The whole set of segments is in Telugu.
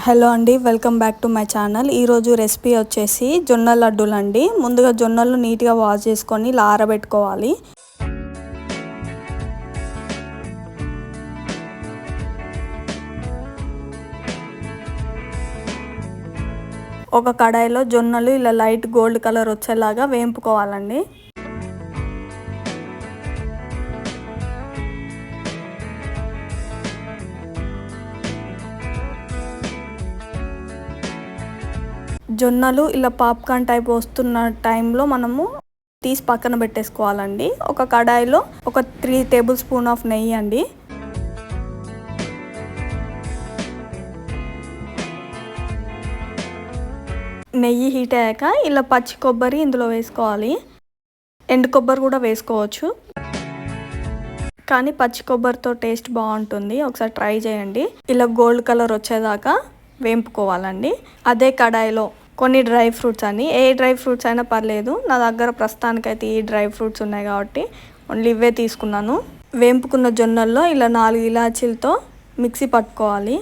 హలో అండి, welcome back to my channel. ఈరోజు రెసిపీ వచ్చేసి జొన్న లడ్డూలు అండి. ముందుగా జొన్నలు నీట్గా వాష్ చేసుకొని ఇలా ఆరబెట్టుకోవాలి. ఒక కడాయిలో జొన్నలు ఇలా లైట్ గోల్డ్ కలర్ వచ్చేలాగా వేంపుకోవాలండి. జొన్నలు ఇలా పాప్కార్న్ టైప్ వస్తున్న టైంలో మనము తీసి పక్కన పెట్టేసుకోవాలండి. ఒక కడాయిలో ఒక 3 టేబుల్ స్పూన్ ఆఫ్ నెయ్యి అండి. నెయ్యి హీట్ అయ్యాక ఇలా పచ్చి కొబ్బరి ఇందులో వేసుకోవాలి. ఎండు కొబ్బరి కూడా వేసుకోవచ్చు, కానీ పచ్చి కొబ్బరితో టేస్ట్ బాగుంటుంది. ఒకసారి ట్రై చేయండి. ఇలా గోల్డ్ కలర్ వచ్చేదాకా వేంపుకోవాలండి. అదే కడాయిలో కొన్ని డ్రై ఫ్రూట్స్ అని, ఏ డ్రై ఫ్రూట్స్ అయినా పర్లేదు, నా దగ్గర ప్రస్తుతానికైతే ఈ డ్రై ఫ్రూట్స్ ఉన్నాయి కాబట్టి ఓన్లీ ఇవే తీసుకున్నాను. వేంపుకున్న జొన్నల్లో ఇలా 4 ఇలాచీలతో మిక్సీ పట్టుకోవాలి.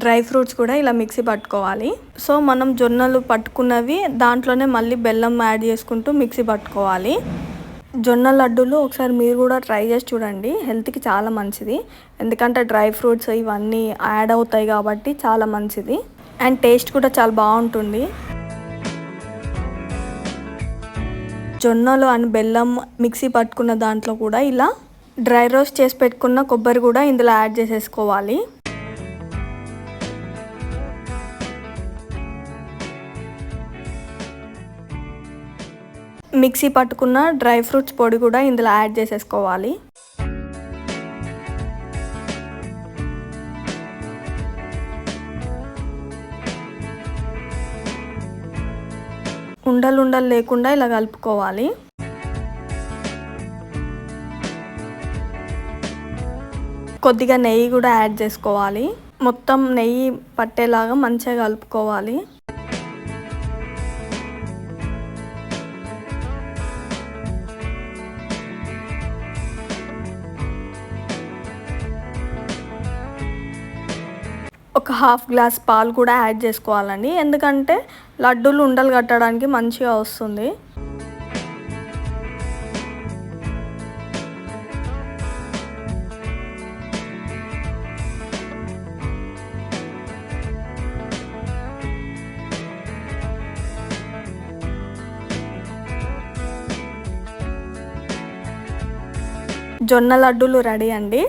డ్రై ఫ్రూట్స్ కూడా ఇలా మిక్సీ పట్టుకోవాలి. సో మనం జొన్నలు పట్టుకున్నవి దాంట్లోనే మళ్ళీ బెల్లం యాడ్ చేసుకుంటూ మిక్సీ పట్టుకోవాలి. జొన్న లడ్డూలు ఒకసారి మీరు కూడా ట్రై చేసి చూడండి. హెల్త్కి చాలా మంచిది, ఎందుకంటే డ్రై ఫ్రూట్స్ ఇవన్నీ యాడ్ అవుతాయి కాబట్టి చాలా మంచిది. అండ్ టేస్ట్ కూడా చాలా బాగుంటుంది. జొన్నలు అండ్ బెల్లం మిక్సీ పట్టుకున్న దాంట్లో కూడా ఇలా డ్రై రోస్ట్ చేసి పెట్టుకున్న కొబ్బరి కూడా ఇందులో యాడ్ చేసేసుకోవాలి. మిక్సీ పట్టుకున్న డ్రై ఫ్రూట్స్ పొడి కూడా ఇందులో యాడ్ చేసేసుకోవాలి. ఉండలు లేకుండా ఇలా కలుపుకోవాలి. కొద్దిగా నెయ్యి కూడా యాడ్ చేసుకోవాలి. మొత్తం నెయ్యి పట్టేలాగా మంచిగా కలుపుకోవాలి. ఒక హాఫ్ గ్లాస్ పాలు కూడా యాడ్ చేసుకోవాలండి, ఎందుకంటే లడ్డూలు ఉండలు కట్టడానికి మంచిగా వస్తుంది. జొన్న లడ్డూలు రెడీ అండి.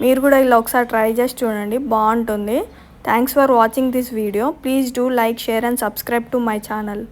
మీరు కూడా ఇలా ఒకసారి ట్రై చేసి చూడండి, బాగుంటుంది. Thanks for watching this video. Please do like, share and subscribe to my channel.